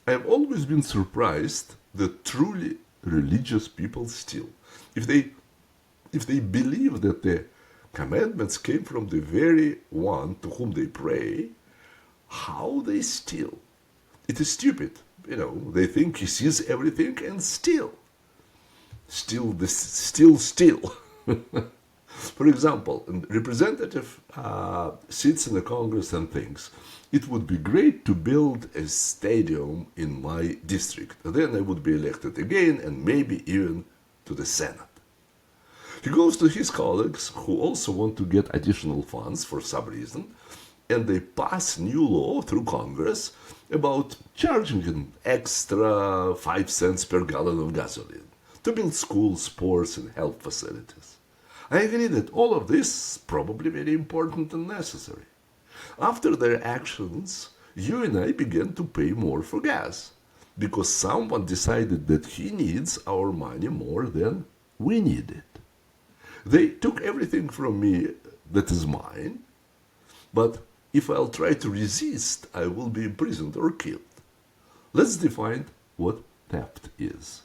I have always been surprised that truly religious people steal. If they believe that the commandments came from the very one to whom they pray, how they steal? It is stupid. They think he sees everything and steal. Steal. For example, a representative sits in the Congress and thinks, it would be great to build a stadium in my district. Then I would be elected again and maybe even to the Senate. He goes to his colleagues who also want to get additional funds for some reason, and they pass new law through Congress about charging an extra 5 cents per gallon of gasoline to build schools, sports, and health facilities. I agree that all of this is probably very important and necessary. After their actions, you and I began to pay more for gas because someone decided that he needs our money more than we need it. They took everything from me that is mine, but if I'll try to resist, I will be imprisoned or killed. Let's define what theft is.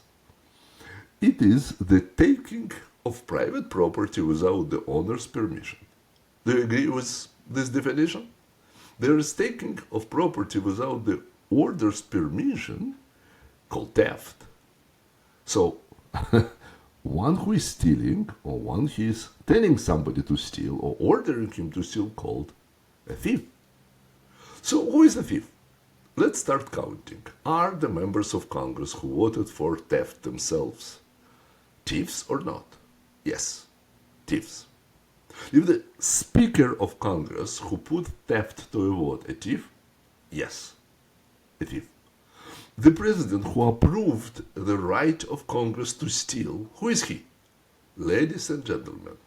It is the taking of private property without the owner's permission. Do you agree with this definition? There is taking of property without the owner's permission called theft. So, one who is stealing or one who is telling somebody to steal or ordering him to steal called a thief. So, who is a thief? Let's start counting. Are the members of Congress who voted for theft themselves thieves or not? Yes, thieves. If the Speaker of Congress who put theft to a vote a thief? Yes, a thief. The President who approved the right of Congress to steal, who is he? Ladies and gentlemen,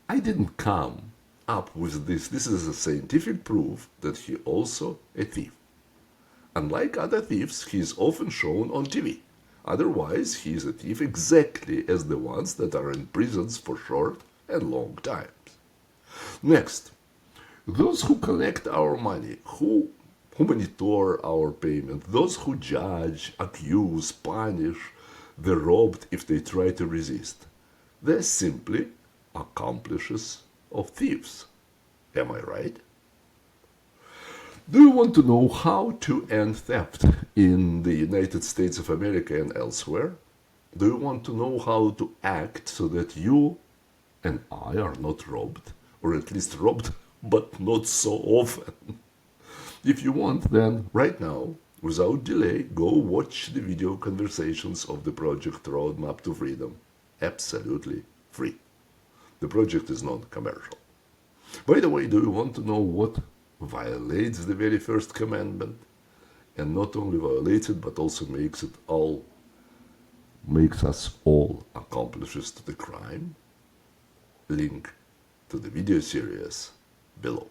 I didn't come up with this. This is a scientific proof that he also a thief. Unlike other thieves, he is often shown on TV. Otherwise, he is a thief exactly as the ones that are in prisons for short and long times. Next, those who collect our money, who monitor our payment, those who judge, accuse, punish the robbed if they try to resist, they're simply accomplices of thieves. Am I right? Do you want to know how to end theft in the United States of America and elsewhere? Do you want to know how to act so that you and I are not robbed, or at least robbed, but not so often? If you want, then right now, without delay, go watch the video conversations of the project Roadmap to Freedom. Absolutely free. The project is non-commercial. By the way, do you want to know what violates the very first commandment? And not only violates it, but also makes us all accomplices to the crime? Link to the video series below.